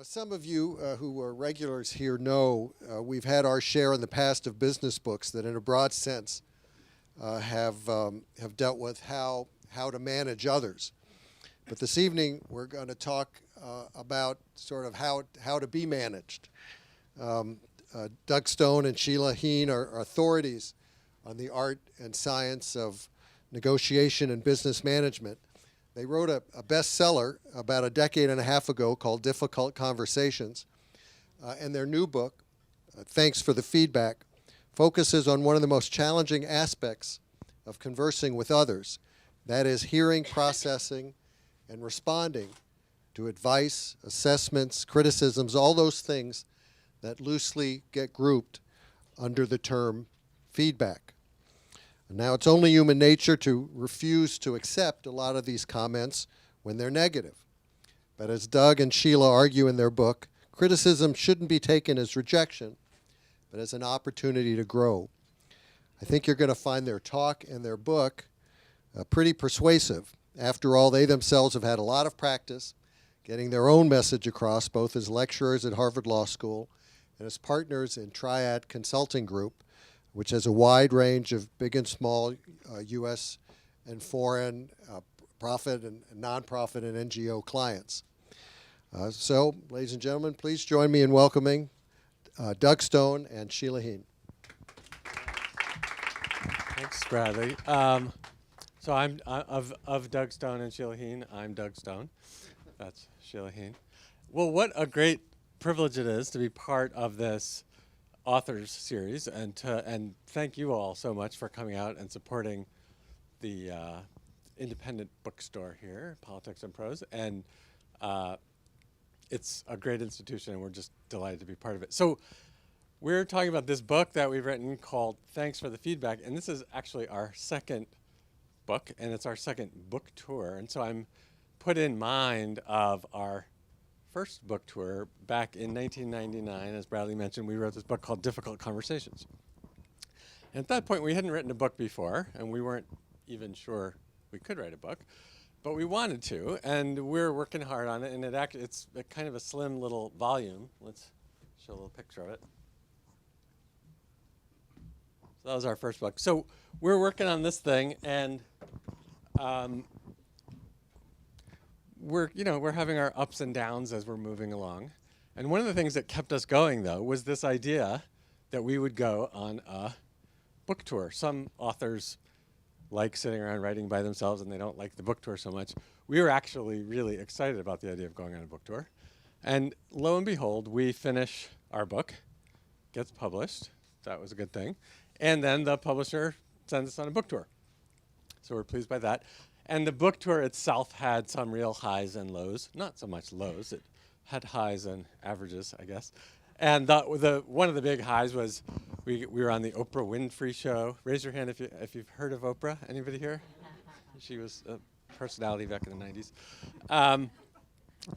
Some of you who are regulars here know we've had our share in the past of business books that, in a broad sense, have dealt with how to manage others. But this evening we're going to talk about sort of how to be managed. Doug Stone and Sheila Heen are authorities on the art and science of negotiation and business management. They wrote a bestseller about a decade and a half ago called Difficult Conversations. And their new book, Thanks for the Feedback, focuses on one of the most challenging aspects of conversing with others. That is hearing, processing, and responding to advice, assessments, criticisms, all those things that loosely get grouped under the term feedback. Now, it's only human nature to refuse to accept a lot of these comments when they're negative. But as Doug and Sheila argue in their book, criticism shouldn't be taken as rejection, but as an opportunity to grow. I think you're going to find their talk and their book pretty persuasive. After all, they themselves have had a lot of practice getting their own message across, both as lecturers at Harvard Law School and as partners in Triad Consulting Group, which has a wide range of big and small U.S. and foreign profit and nonprofit and NGO clients. So, ladies and gentlemen, please join me in welcoming Doug Stone and Sheila Heen. Thanks, Bradley. So I'm of Doug Stone and Sheila Heen. I'm Doug Stone. That's Sheila Heen. Well, what a great privilege it is to be part of this authors series, and thank you all so much for coming out and supporting the independent bookstore here, Politics Prose, and it's a great institution, and we're just delighted to be part of it. So we're talking about this book that we've written called Thanks for the Feedback, and this is actually our second book, and it's our second book tour, and so I'm put in mind of our first book tour back in 1999. As Bradley mentioned, we wrote this book called Difficult Conversations. And at that point, we hadn't written a book before, and we weren't even sure we could write a book, but we wanted to, and we're working hard on it, and it's a kind of a slim little volume. Let's show a little picture of it. So that was our first book. So we're working on this thing, and we're having our ups and downs as we're moving along. And one of the things that kept us going, though, was this idea that we would go on a book tour. Some authors like sitting around writing by themselves, and they don't like the book tour so much. We were actually really excited about the idea of going on a book tour. And lo and behold, we finish our book, gets published. That was a good thing. And then the publisher sends us on a book tour. So we're pleased by that. And the book tour itself had some real highs and lows. Not so much lows. It had highs and averages, I guess. And one of the big highs was we were on the Oprah Winfrey show. Raise your hand if you've heard of Oprah. Anybody here? She was a personality back in the 90s.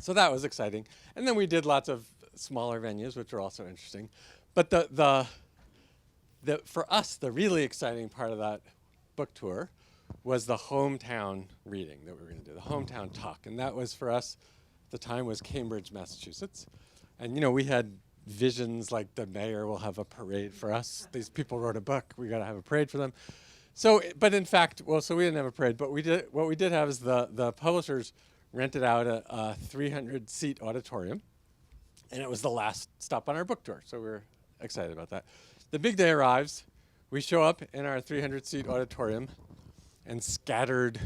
So that was exciting. And then we did lots of smaller venues, which were also interesting. But for us, the really exciting part of that book tour was the hometown reading that we were going to do, the hometown talk. And that was, for us, at the time, was Cambridge, Massachusetts. And, we had visions like the mayor will have a parade for us. These people wrote a book. We got to have a parade for them. So, but in fact, so we didn't have a parade. But what we did have is the publishers rented out a 300-seat auditorium. And it was the last stop on our book tour. So we were excited about that. The big day arrives. We show up in our 300-seat auditorium, and scattered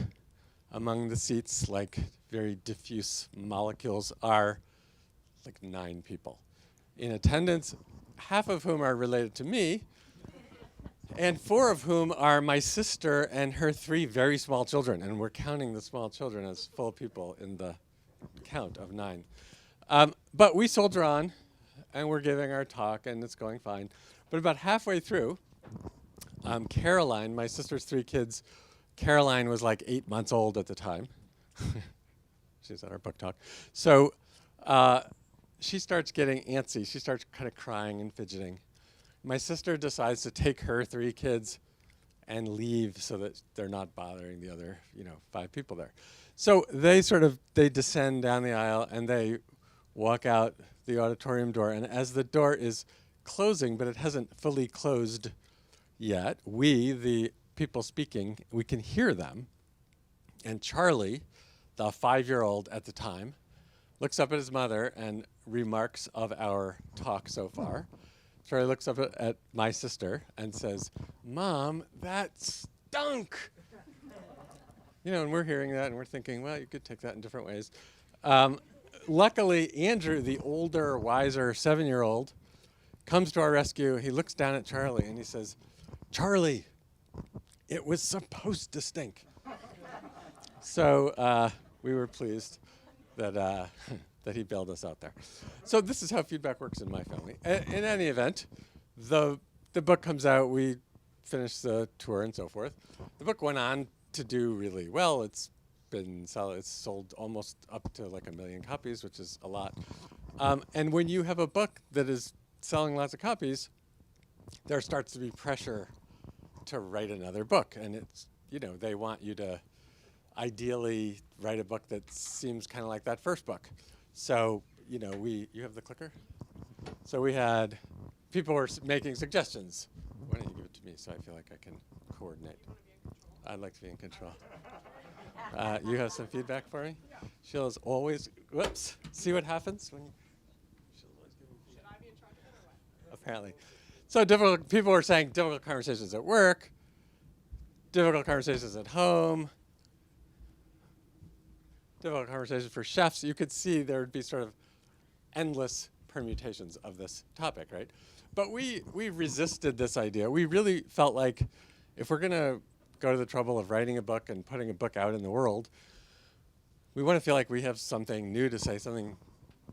among the seats like very diffuse molecules are like 9 people. In attendance, half of whom are related to me, and 4 of whom are my sister and her 3 very small children. And we're counting the small children as full people in the count of 9. But we soldier on, and we're giving our talk, and it's going fine. But about halfway through, Caroline, my sister's 3 kids, Caroline was like 8 months old at the time. She's at our book talk. So she starts getting antsy. She starts kind of crying and fidgeting. My sister decides to take her 3 kids and leave so that they're not bothering the other, 5 people there. So they descend down the aisle, and they walk out the auditorium door, and as the door is closing, but it hasn't fully closed yet, we, the people speaking, we can hear them. And Charlie, the 5-year-old at the time, looks up at his mother and remarks of our talk so far. Charlie looks up at my sister and says, "Mom, that stunk." You know, and we're hearing that and we're thinking, well, you could take that in different ways. Luckily, Andrew, the older, wiser 7-year-old, comes to our rescue. He looks down at Charlie and he says, "Charlie, it was supposed to stink." So we were pleased that that he bailed us out there. So this is how feedback works in my family. In any event, the book comes out. We finish the tour and so forth. The book went on to do really well. It's sold almost up to like 1 million copies, which is a lot. And when you have a book that is selling lots of copies, there starts to be pressure to write another book. And it's, they want you to ideally write a book that seems kind of like that first book. So, you have the clicker? So we had, people were making suggestions. Why don't you give it to me so I feel like I can coordinate? I'd like to be in control. You have some feedback for me? Sheila's always, whoops, see what happens when you, Sheila's always giving feedback. Should I be in charge of it or what? Apparently. So people were saying difficult conversations at work, difficult conversations at home, difficult conversations for chefs. You could see there would be sort of endless permutations of this topic, right? But we resisted this idea. We really felt like if we're going to go to the trouble of writing a book and putting a book out in the world, we want to feel like we have something new to say, something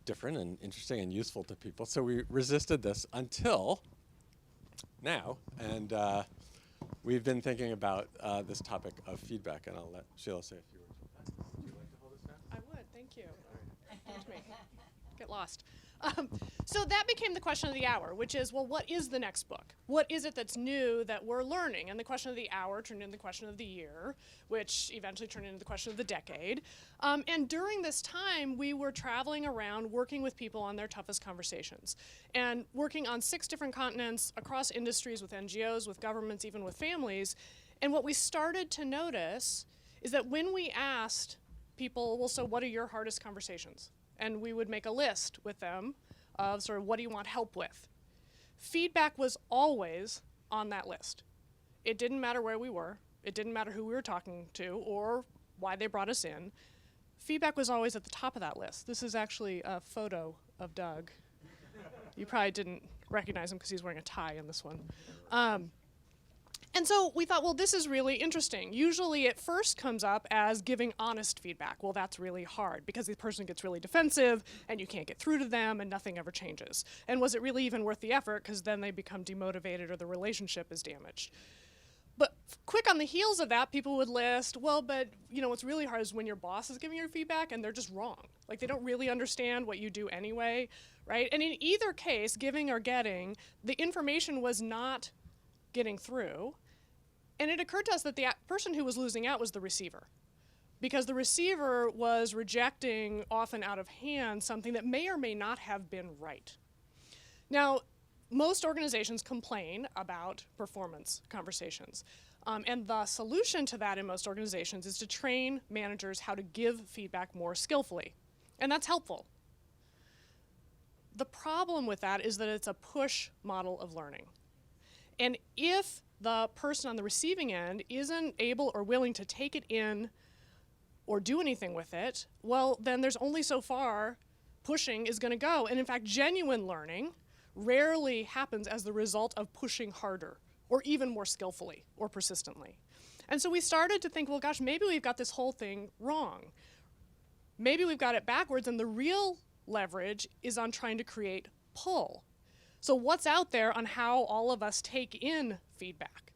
different and interesting and useful to people. So we resisted this until now. And we've been thinking about this topic of feedback. And I'll let Sheila say a few words about that. Would you like to hold this now? I would, thank you. Come to me. Get lost. So that became the question of the hour, which is, well, what is the next book? What is it that's new that we're learning? And the question of the hour turned into the question of the year, which eventually turned into the question of the decade. And during this time, we were traveling around working with people on their toughest conversations and working on 6 different continents, across industries, with NGOs, with governments, even with families. And what we started to notice is that when we asked people, well, so what are your hardest conversations? And we would make a list with them of sort of what do you want help with. Feedback was always on that list. It didn't matter where we were. It didn't matter who we were talking to or why they brought us in. Feedback was always at the top of that list. This is actually a photo of Doug. You probably didn't recognize him because he's wearing a tie in this one. And so we thought, well, this is really interesting. Usually it first comes up as giving honest feedback. Well, that's really hard because the person gets really defensive and you can't get through to them and nothing ever changes. And was it really even worth the effort? Because then they become demotivated or the relationship is damaged. But quick on the heels of that, people would list, well, but what's really hard is when your boss is giving your feedback and they're just wrong. Like they don't really understand what you do anyway, right? And in either case, giving or getting, the information was not getting through. And it occurred to us that the person who was losing out was the receiver, because the receiver was rejecting, often out of hand, something that may or may not have been right. Now, most organizations complain about performance conversations. And the solution to that in most organizations is to train managers how to give feedback more skillfully. And that's helpful. The problem with that is that it's a push model of learning. And if the person on the receiving end isn't able or willing to take it in or do anything with it, well, then there's only so far pushing is going to go. And in fact, genuine learning rarely happens as the result of pushing harder or even more skillfully or persistently. And so we started to think, well, gosh, maybe we've got this whole thing wrong. Maybe we've got it backwards, and the real leverage is on trying to create pull. So what's out there on how all of us take in feedback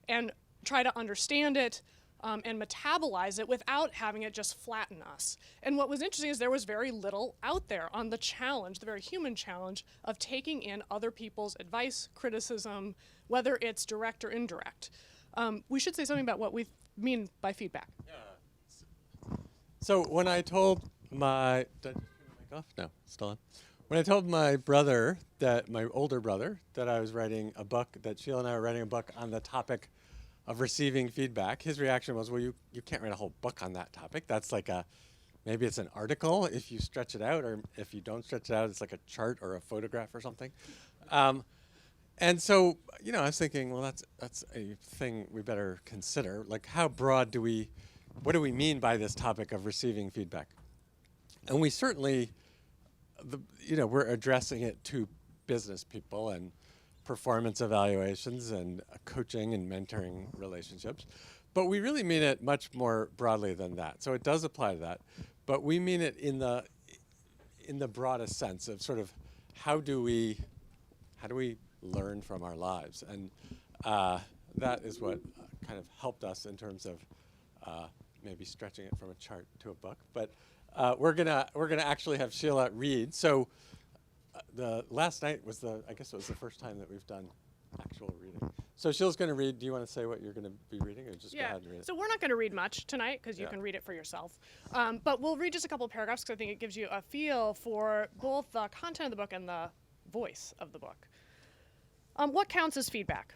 and try to understand it and metabolize it without having it just flatten us. And what was interesting is there was very little out there on the challenge, the very human challenge of taking in other people's advice, criticism, whether it's direct or indirect. We should say something about what we mean by feedback. Yeah. So when I told my... Off? No, still on. When I told my brother, my older brother, that I was writing a book, that Sheila and I were writing a book on the topic of receiving feedback, his reaction was, well, you can't write a whole book on that topic. That's like maybe it's an article if you stretch it out, or if you don't stretch it out, it's like a chart or a photograph or something. And so, I was thinking, well, that's a thing we better consider. Like, how broad what do we mean by this topic of receiving feedback? And we certainly, we're addressing it to business people and performance evaluations and coaching and mentoring relationships. But we really mean it much more broadly than that. So it does apply to that. But we mean it in the broadest sense of sort of how do we learn from our lives? And that is what kind of helped us in terms of maybe stretching it from a chart to a book. But we're gonna actually have Sheila read. So the last night was I guess it was the first time that we've done actual reading. So Sheila's going to read. Do you want to say what you're going to be reading, or just go ahead and read it? So we're not going to read much tonight because you can read it for yourself. But we'll read just a couple of paragraphs because I think it gives you a feel for both the content of the book and the voice of the book. What counts as feedback?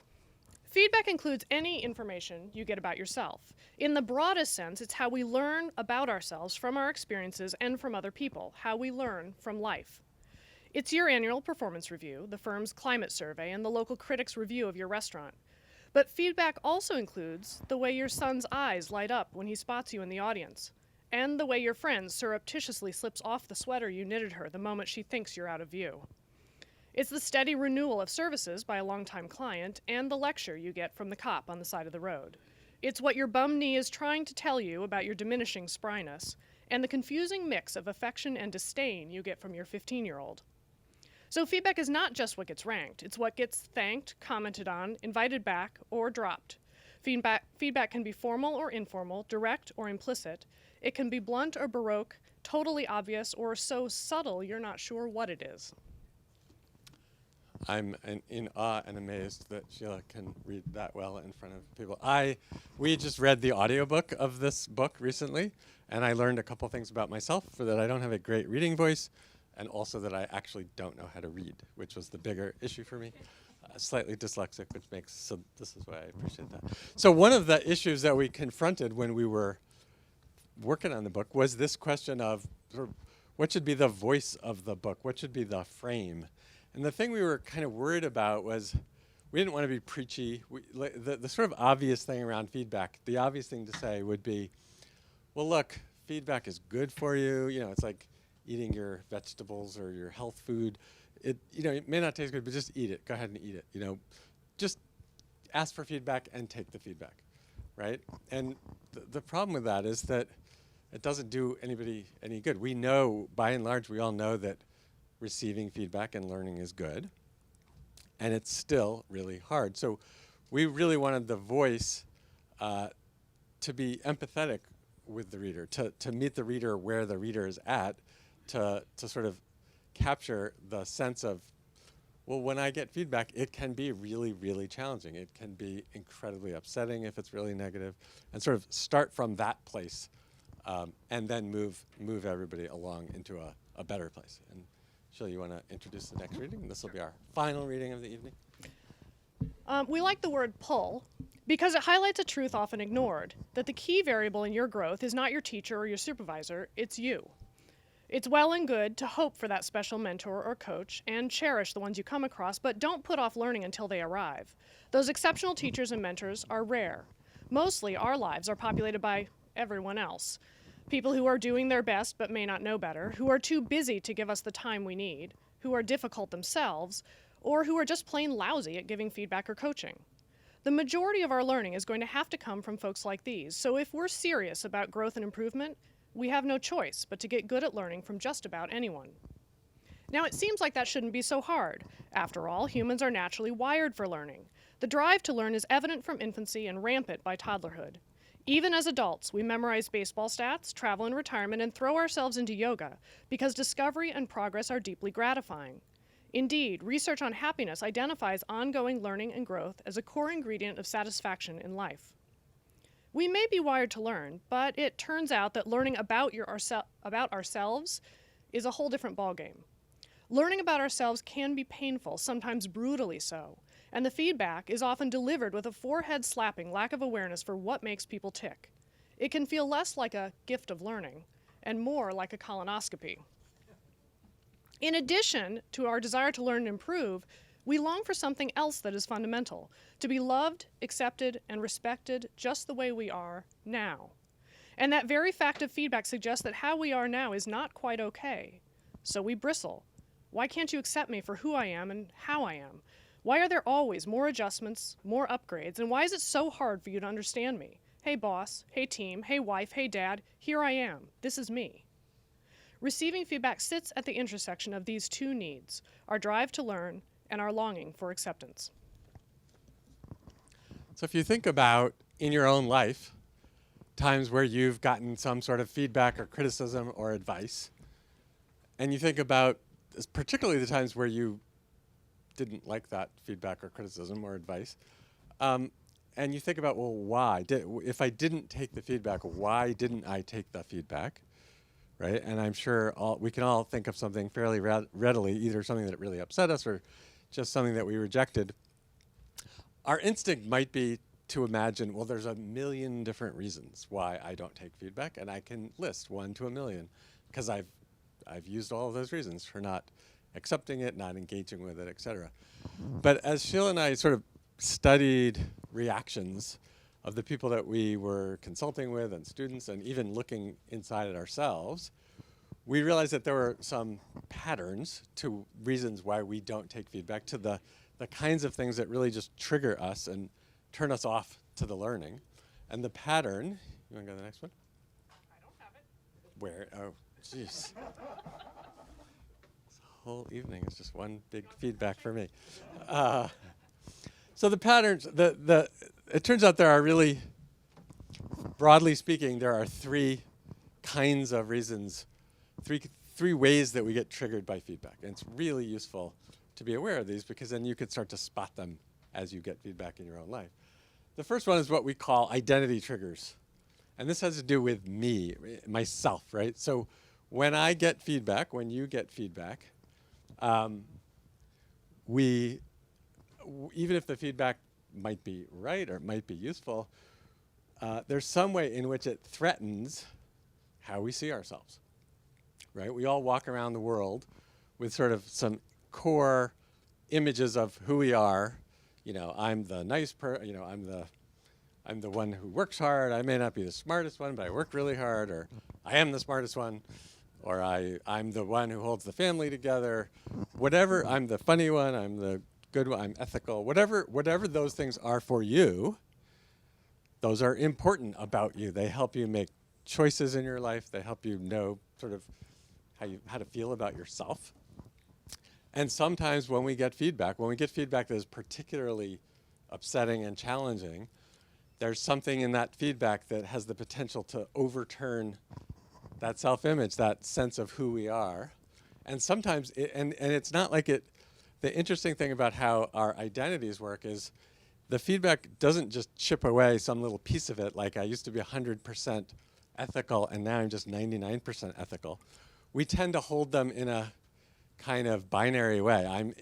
Feedback includes any information you get about yourself. In the broadest sense, it's how we learn about ourselves from our experiences and from other people, how we learn from life. It's your annual performance review, the firm's climate survey, and the local critic's review of your restaurant. But feedback also includes the way your son's eyes light up when he spots you in the audience, and the way your friend surreptitiously slips off the sweater you knitted her the moment she thinks you're out of view. It's the steady renewal of services by a longtime client and the lecture you get from the cop on the side of the road. It's what your bum knee is trying to tell you about your diminishing spryness, and the confusing mix of affection and disdain you get from your 15-year-old. So feedback is not just what gets ranked. It's what gets thanked, commented on, invited back, or dropped. Feedback can be formal or informal, direct or implicit. It can be blunt or baroque, totally obvious, or so subtle you're not sure what it is. I'm in awe and amazed that Sheila can read that well in front of people. We just read the audiobook of this book recently, and I learned a couple things about myself, for that I don't have a great reading voice, and also that I actually don't know how to read, which was the bigger issue for me. Slightly dyslexic, so this is why I appreciate that. So one of the issues that we confronted when we were working on the book was this question of sort of what should be the voice of the book? What should be the frame? And the thing we were kind of worried about was we didn't want to be preachy. The sort of obvious thing around feedback, the obvious thing to say would be, well, look, feedback is good for you. It's like eating your vegetables or your health food. It may not taste good, but just eat it. Go ahead and eat it. Just ask for feedback and take the feedback, right? And the problem with that is that it doesn't do anybody any good. We know, by and large, we all know that receiving feedback and learning is good, and it's still really hard. So we really wanted the voice to be empathetic with the reader, to meet the reader where the reader is at, to sort of capture the sense of, well, when I get feedback, it can be really, really challenging. It can be incredibly upsetting if it's really negative, and sort of start from that place and then move everybody along into a better place. And Sheila, you want to introduce the next reading? This will be our final reading of the evening. We like the word pull because it highlights a truth often ignored, that the key variable in your growth is not your teacher or your supervisor, it's you. It's well and good to hope for that special mentor or coach and cherish the ones you come across, but don't put off learning until they arrive. Those exceptional teachers and mentors are rare. Mostly our lives are populated by everyone else. People who are doing their best but may not know better, who are too busy to give us the time we need, who are difficult themselves, or who are just plain lousy at giving feedback or coaching. The majority of our learning is going to have to come from folks like these, so if we're serious about growth and improvement, we have no choice but to get good at learning from just about anyone. Now, it seems like that shouldn't be so hard. After all, humans are naturally wired for learning. The drive to learn is evident from infancy and rampant by toddlerhood. Even as adults, we memorize baseball stats, travel in retirement, and throw ourselves into yoga because discovery and progress are deeply gratifying. Indeed, research on happiness identifies ongoing learning and growth as a core ingredient of satisfaction in life. We may be wired to learn, but it turns out that learning about ourselves is a whole different ballgame. Learning about ourselves can be painful, sometimes brutally so, and the feedback is often delivered with a forehead-slapping lack of awareness for what makes people tick. It can feel less like a gift of learning and more like a colonoscopy. In addition to our desire to learn and improve, we long for something else that is fundamental, to be loved, accepted, and respected just the way we are now. And that very fact of feedback suggests that how we are now is not quite okay. So we bristle. Why can't you accept me for who I am and how I am? Why are there always more adjustments, more upgrades, and why is it so hard for you to understand me? Hey boss, hey team, hey wife, hey dad, here I am. This is me. Receiving feedback sits at the intersection of these two needs, our drive to learn and our longing for acceptance. So if you think about in your own life, times where you've gotten some sort of feedback or criticism or advice, and you think about particularly the times where you didn't like that feedback or criticism or advice, and you think about, well, why? If I didn't take the feedback, why didn't I take the feedback? Right? And I'm sure we can all think of something fairly readily, either something that really upset us or just something that we rejected. Our instinct might be to imagine, well, there's a million different reasons why I don't take feedback, and I can list 1 to 1,000,000 because I've used all of those reasons for not accepting it, not engaging with it, etc. But as Sheila and I sort of studied reactions of the people that we were consulting with and students and even looking inside at ourselves, we realized that there were some patterns to reasons why we don't take feedback, to the kinds of things that really just trigger us and turn us off to the learning. And the pattern, you want to go to the next one? I don't have it. Where? Oh, jeez. This whole evening is just one big feedback for me. So the patterns, it turns out there are really, broadly speaking, there are 3 kinds of reasons, three ways that we get triggered by feedback. And it's really useful to be aware of these because then you can start to spot them as you get feedback in your own life. The first one is what we call identity triggers. And this has to do with me, myself, right? So when I get feedback, when you get feedback, even if the feedback might be right or it might be useful, there's some way in which it threatens how we see ourselves, right? We all walk around the world with sort of some core images of who we are. You know, I'm the nice I'm the one who works hard. I may not be the smartest one, but I work really hard, or I am the smartest one, or I'm the one who holds the family together. Whatever, I'm the funny one, I'm the good one, I'm ethical. Whatever those things are for you, those are important about you. They help you make choices in your life. They help you know sort of how to feel about yourself. And sometimes when we get feedback that is particularly upsetting and challenging, there's something in that feedback that has the potential to overturn that self-image, that sense of who we are. And sometimes, and it's not like it, the interesting thing about how our identities work is the feedback doesn't just chip away some little piece of it, like I used to be 100% ethical and now I'm just 99% ethical. We tend to hold them in a kind of binary way. I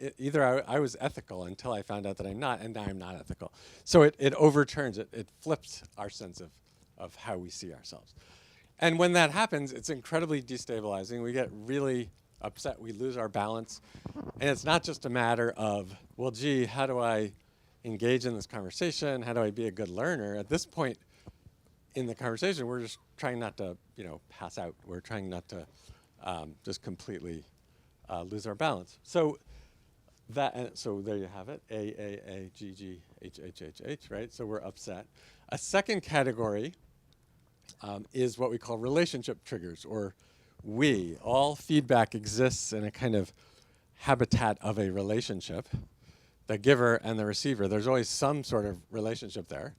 was ethical until I found out that I'm not, and now I'm not ethical. So it overturns it. It flips our sense of how we see ourselves. And when that happens, it's incredibly destabilizing. We get really upset. We lose our balance. And it's not just a matter of, well, gee, how do I engage in this conversation? How do I be a good learner? At this point in the conversation, we're just trying not to, pass out. We're trying not to just completely lose our balance. So so there you have it, A, right? So we're upset. A second category is what we call relationship triggers, or we. All feedback exists in a kind of habitat of a relationship, the giver and the receiver. There's always some sort of relationship there.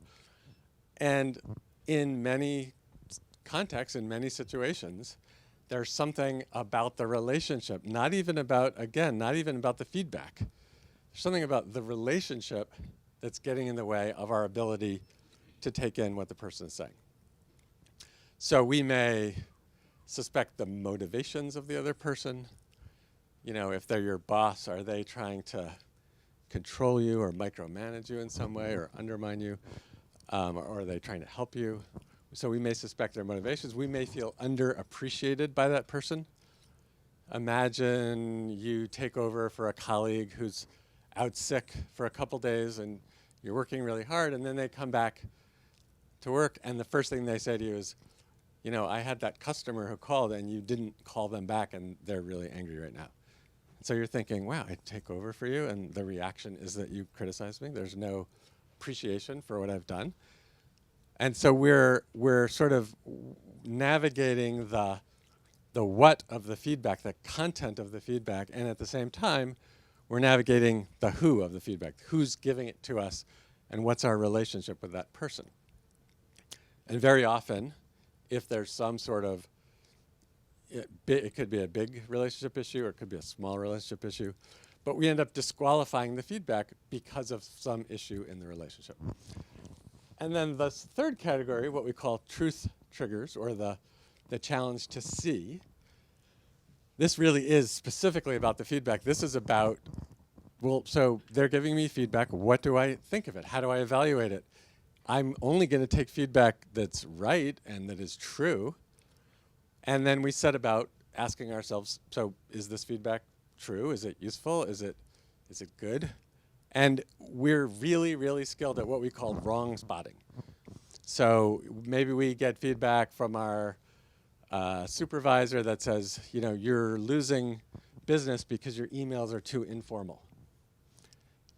And in many contexts, in many situations, there's something about the relationship, not even about the feedback. There's something about the relationship that's getting in the way of our ability to take in what the person is saying. So we may suspect the motivations of the other person. You know, if they're your boss, are they trying to control you or micromanage you in some way or undermine you? Or are they trying to help you? So we may suspect their motivations. We may feel underappreciated by that person. Imagine you take over for a colleague who's out sick for a couple days and you're working really hard, and then they come back to work and the first thing they say to you is, you know, I had that customer who called and you didn't call them back and they're really angry right now. So you're thinking, wow, I take over for you and the reaction is that you criticize me. There's no appreciation for what I've done. And so we're sort of navigating the what of the feedback, the content of the feedback, and at the same time, we're navigating the who of the feedback, who's giving it to us, and what's our relationship with that person. And very often, if there's some sort of, it could be a big relationship issue or it could be a small relationship issue, but we end up disqualifying the feedback because of some issue in the relationship. And then the third category, what we call truth triggers, or the challenge to see. This really is specifically about the feedback. This is about, well, so they're giving me feedback. What do I think of it? How do I evaluate it? I'm only going to take feedback that's right and that is true. And then we set about asking ourselves, so is this feedback true? Is it useful? Is it good? And we're really, really skilled at what we call wrong spotting. So maybe we get feedback from our supervisor that says, you know, you're losing business because your emails are too informal.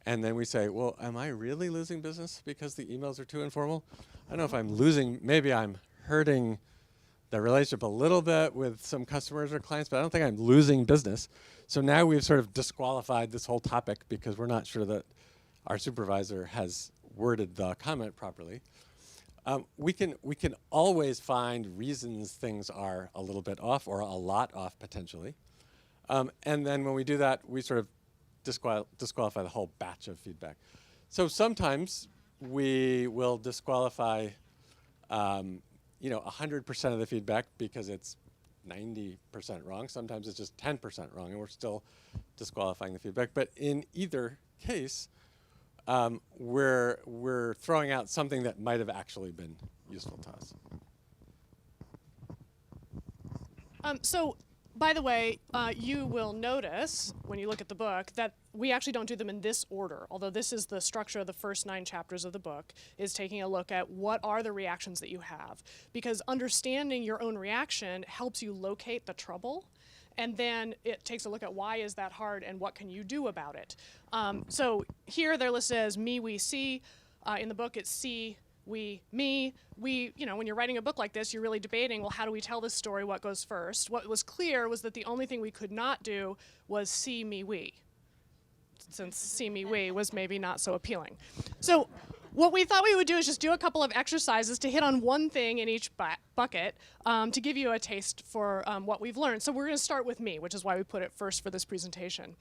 And then we say, well, am I really losing business because the emails are too informal? I don't know if I'm losing, maybe I'm hurting the relationship a little bit with some customers or clients, but I don't think I'm losing business. So now we've sort of disqualified this whole topic because we're not sure that our supervisor has worded the comment properly. We can always find reasons things are a little bit off or a lot off potentially. And then when we do that, we sort of disqualify the whole batch of feedback. So sometimes we will disqualify 100% of the feedback because it's 90% wrong. Sometimes it's just 10% wrong, and we're still disqualifying the feedback. But in either case, we're throwing out something that might have actually been useful to us. So, by the way, you will notice when you look at the book that we actually don't do them in this order, although this is the structure of the first 9 chapters of the book, is taking a look at what are the reactions that you have. Because understanding your own reaction helps you locate the trouble, and then it takes a look at why is that hard and what can you do about it. So here they're listed as me, we, see. In the book it's see, we, me. We, when you're writing a book like this, you're really debating, well, how do we tell this story? What goes first? What was clear was that the only thing we could not do was see, me, we, since see, me, we was maybe not so appealing. So what we thought we would do is just do a couple of exercises to hit on one thing in each bucket to give you a taste for what we've learned. So we're going to start with me, which is why we put it first for this presentation.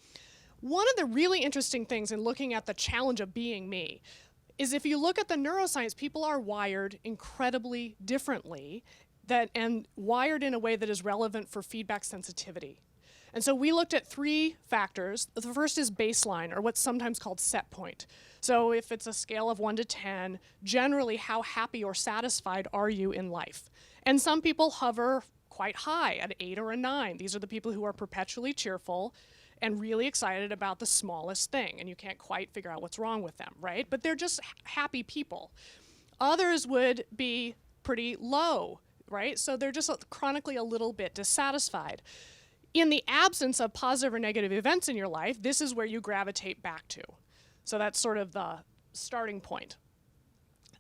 One of the really interesting things in looking at the challenge of being me is if you look at the neuroscience, people are wired incredibly differently and wired in a way that is relevant for feedback sensitivity. And so we looked at 3 factors. The first is baseline, or what's sometimes called set point. So if it's a scale of 1 to 10, generally how happy or satisfied are you in life? And some people hover quite high at 8 or a 9. These are the people who are perpetually cheerful and really excited about the smallest thing, and you can't quite figure out what's wrong with them, right? But they're just happy people. Others would be pretty low, right? So they're just chronically a little bit dissatisfied. In the absence of positive or negative events in your life, this is where you gravitate back to. So that's sort of the starting point.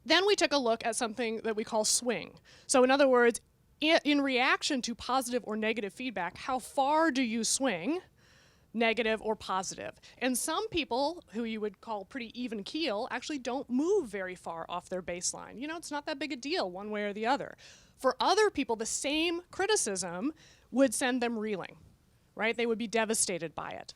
Then we took a look at something that we call swing. So in other words, in reaction to positive or negative feedback, how far do you swing, negative or positive? And some people, who you would call pretty even keel, actually don't move very far off their baseline. It's not that big a deal one way or the other. For other people, the same criticism would send them reeling, right? They would be devastated by it.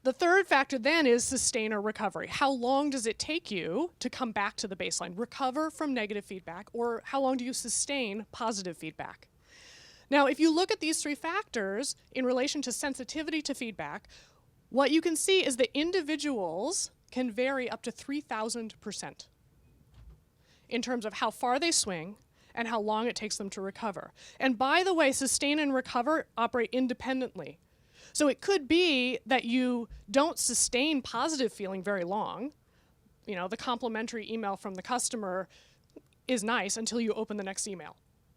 The third factor then is sustain or recovery. How long does it take you to come back to the baseline, recover from negative feedback, or how long do you sustain positive feedback? Now, if you look at these three factors in relation to sensitivity to feedback, what you can see is that individuals can vary up to 3,000% in terms of how far they swing and how long it takes them to recover. And by the way, sustain and recover operate independently. So it could be that you don't sustain positive feeling very long. You know, the complimentary email from the customer is nice until you open the next email,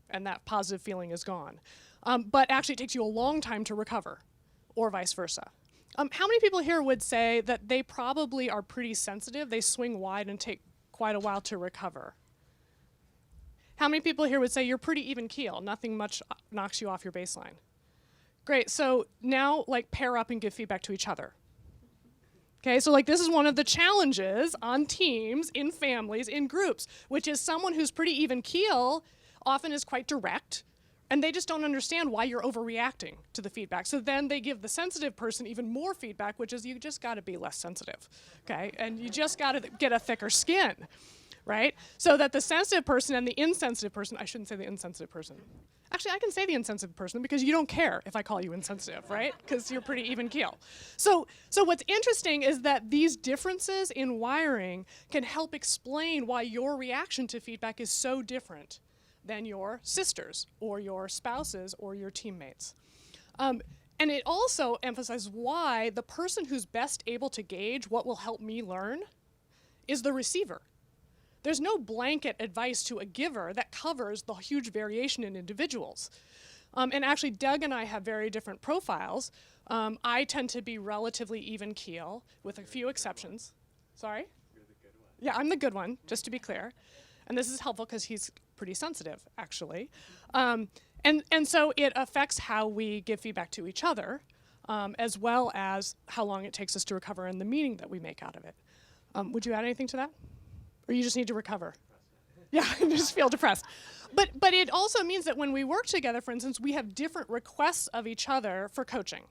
and that positive feeling is gone. But actually it takes you a long time to recover, or vice versa. How many people here would say that they probably are pretty sensitive? They swing wide and take quite a while to recover. How many people here would say you're pretty even keel, nothing much knocks you off your baseline? Great, so now like pair up and give feedback to each other. Okay, so like this is one of the challenges on teams, in families, in groups, which is someone who's pretty even keel often is quite direct, and they just don't understand why you're overreacting to the feedback. So then they give the sensitive person even more feedback, which is you just gotta be less sensitive, okay? And you just gotta get a thicker skin, right? So that the sensitive person and the insensitive person, I shouldn't say the insensitive person. Actually, I can say the insensitive person because you don't care if I call you insensitive, right? Because you're pretty even keel. So what's interesting is that these differences in wiring can help explain why your reaction to feedback is so different than your sisters or your spouses or your teammates. And it also emphasizes why the person who's best able to gauge what will help me learn is the receiver. There's no blanket advice to a giver that covers the huge variation in individuals. And actually, Doug and I have very different profiles. I tend to be relatively even keel, with a few exceptions. Sorry? You're the good one. Yeah, I'm the good one, just to be clear. And this is helpful because he's pretty sensitive, actually. And so it affects how we give feedback to each other, as well as how long it takes us to recover and the meaning that we make out of it. Would you add anything to that? Or you just need to recover? Yeah, I just feel depressed. But it also means that when we work together, for instance, we have different requests of each other for coaching.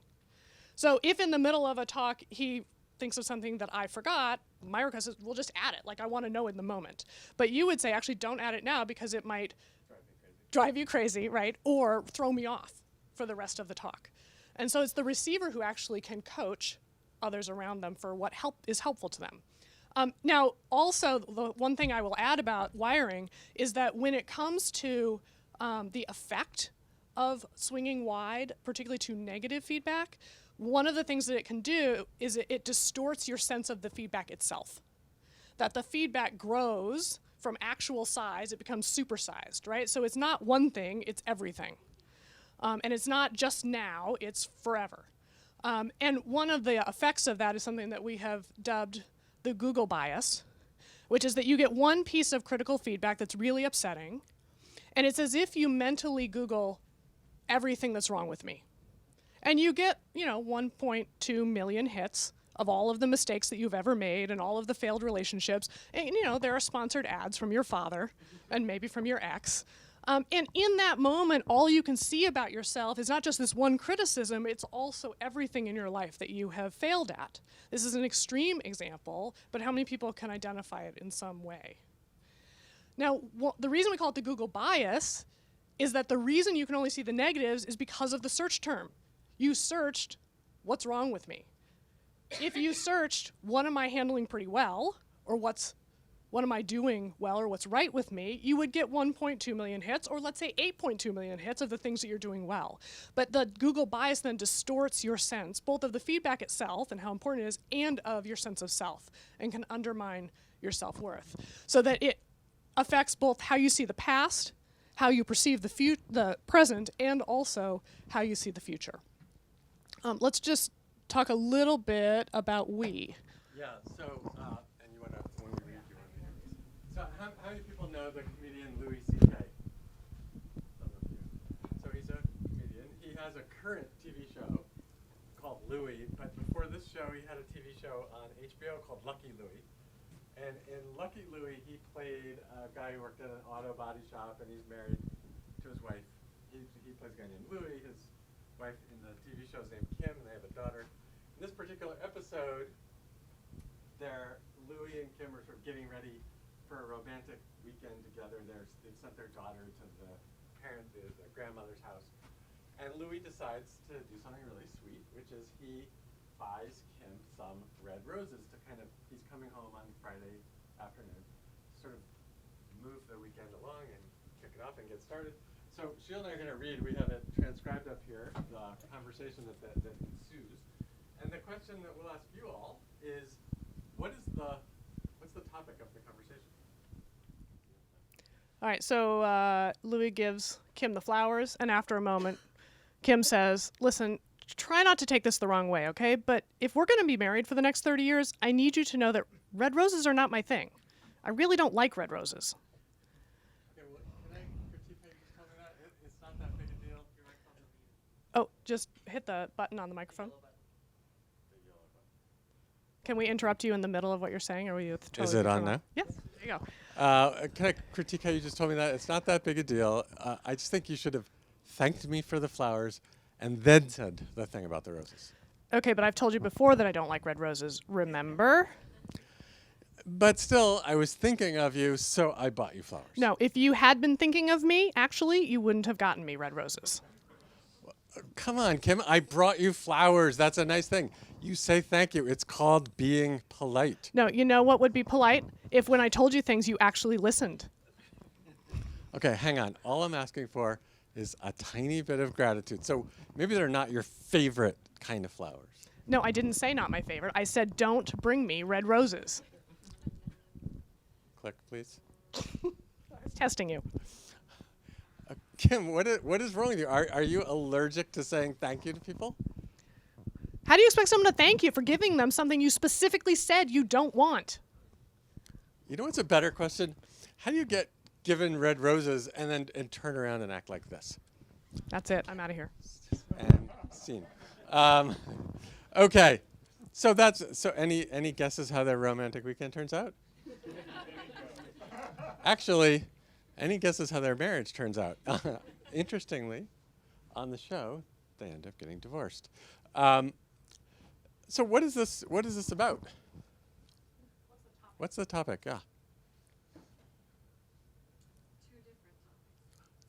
So if in the middle of a talk he thinks of something that I forgot, my request is, we'll just add it, like I want to know in the moment. But you would say, actually, don't add it now because it might drive you crazy, right? Or throw me off for the rest of the talk. And so it's the receiver who actually can coach others around them for what is helpful to them. Now, also, the one thing I will add about wiring is that when it comes to the effect of swinging wide, particularly to negative feedback, one of the things that it can do is it distorts your sense of the feedback itself. That the feedback grows from actual size, it becomes supersized, right? So it's not one thing, it's everything. And it's not just now, it's forever. And one of the effects of that is something that we have dubbed the Google bias, which is that you get one piece of critical feedback that's really upsetting, and it's as if you mentally Google everything that's wrong with me. And you get, 1.2 million hits of all of the mistakes that you've ever made and all of the failed relationships. And, there are sponsored ads from your father and maybe from your ex. And in that moment, all you can see about yourself is not just this one criticism, it's also everything in your life that you have failed at. This is an extreme example, but how many people can identify it in some way? Now, the reason we call it the Google bias is that the reason you can only see the negatives is because of the search term. You searched, what's wrong with me? If you searched, what am I handling pretty well, or what am I doing well, or what's right with me, you would get 1.2 million hits, or let's say 8.2 million hits of the things that you're doing well. But the Google bias then distorts your sense, both of the feedback itself and how important it is, and of your sense of self, and can undermine your self-worth. So that it affects both how you see the past, how you perceive the present, and also how you see the future. Let's just talk a little bit about we. Yeah, so, and you want to, when we read, you want to hear this. So how many people know the comedian Louis C.K.? Some of you. So he's a comedian. He has a current TV show called Louis, but before this show, he had a TV show on HBO called Lucky Louie. And in Lucky Louie, he played a guy who worked at an auto body shop, and he's married to his wife. He plays a guy named Louis. His wife in the TV show is named Kim, and they have a daughter. In this particular episode, Louis and Kim are sort of getting ready for a romantic weekend together. They've sent their daughter to the grandmother's house And Louis decides to do something really sweet, which is he buys Kim some red roses to kind of, he's coming home on Friday afternoon, sort of move the weekend along and kick it off and get started. So Sheila and I are going to read, we have it transcribed up here, the conversation that ensues. And the question that we'll ask you all is, what's the topic of the conversation? All right, so Louis gives Kim the flowers, and after a moment, Kim says, listen, try not to take this the wrong way, okay? But if we're going to be married for the next 30 years, I need you to know that red roses are not my thing. I really don't like red roses. Okay, well, can I critique how you just told me that? It's not that big a deal. Oh, just hit the button on the microphone. Can we interrupt you in the middle of what you're saying? Or are you totally Is it on turn now? Yes, there you go. Can I critique how you just told me that? It's not that big a deal. I just think you should have thanked me for the flowers and then said the thing about the roses. Okay, but I've told you before that I don't like red roses. Remember? But still, I was thinking of you, so I bought you flowers. No, if you had been thinking of me, actually, you wouldn't have gotten me red roses. Come on, Kim. I brought you flowers. That's a nice thing. You say thank you. It's called being polite. No, you know what would be polite? If when I told you things, you actually listened. Okay, hang on. All I'm asking for is a tiny bit of gratitude. So maybe they're not your favorite kind of flowers. No, I didn't say not my favorite. I said don't bring me red roses. Click, please. I was testing you. Kim, what is wrong with you? Are you allergic to saying thank you to people? How do you expect someone to thank you for giving them something you specifically said you don't want? You know what's a better question? How do you get given red roses and turn around and act like this? That's it. I'm out of here. And scene. Okay. So any guesses how their romantic weekend turns out? Actually, any guesses how their marriage turns out? Interestingly, on the show, they end up getting divorced. So what is this about? What's the topic? Yeah.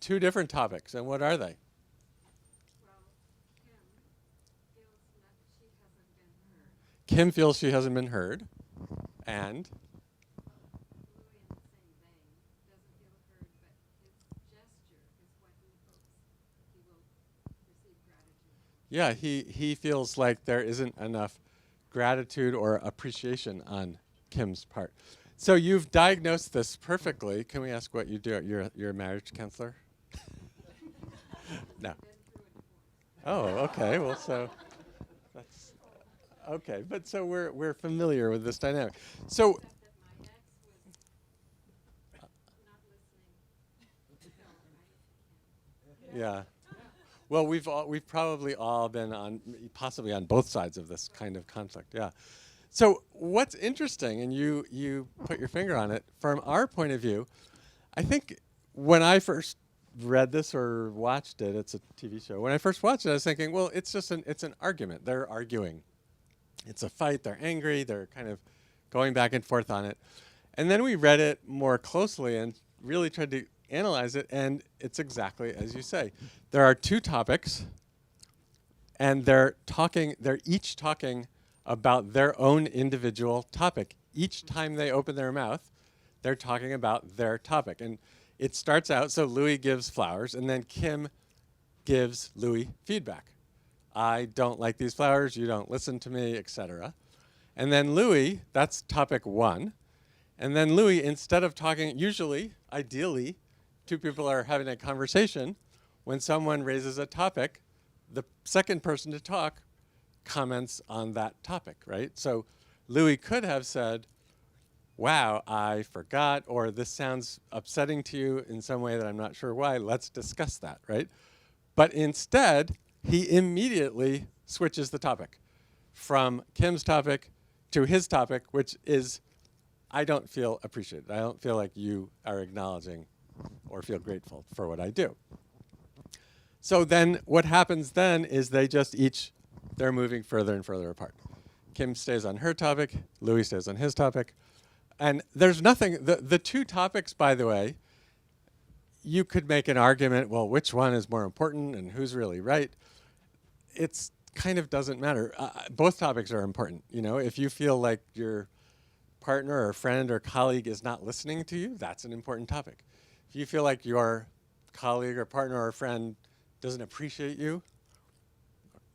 Two different topics. And what are they? Kim feels she hasn't been heard. And? Yeah, he feels like there isn't enough gratitude or appreciation on Kim's part. So you've diagnosed this perfectly. Can we ask what you do? You're a marriage counselor? No. Oh, okay. Well, so that's okay. But so we're familiar with this dynamic. So yeah. Well, we've probably all been possibly on both sides of this kind of conflict. Yeah. So what's interesting, and you put your finger on it, from our point of view, I think when I first read this or watched it, it's a TV show. When I first watched it, I was thinking, well, it's an argument. They're arguing. It's a fight. They're angry. They're kind of going back and forth on it. And then we read it more closely and really tried to analyze it, and it's exactly as you say. There are two topics, and they're each talking about their own individual topic. Each time they open their mouth, they're talking about their topic. And it starts out, so Louis gives flowers, and then Kim gives Louis feedback. I don't like these flowers, you don't listen to me, etc. And then Louis, that's topic one. And then Louis, instead of talking, usually, ideally, two people are having a conversation. When someone raises a topic, the second person to talk comments on that topic, right? So Louis could have said, wow, I forgot, or this sounds upsetting to you in some way that I'm not sure why. Let's discuss that, right? But instead, he immediately switches the topic from Kim's topic to his topic, which is, I don't feel appreciated. I don't feel like you are acknowledging or feel grateful for what I do. So then what happens then is they're moving further and further apart. Kim stays on her topic, Louis stays on his topic. And there's nothing, the two topics, by the way, you could make an argument, well, which one is more important and who's really right? It's kind of doesn't matter. Both topics are important. You know, if you feel like your partner or friend or colleague is not listening to you, that's an important topic. If you feel like your colleague or partner or friend doesn't appreciate you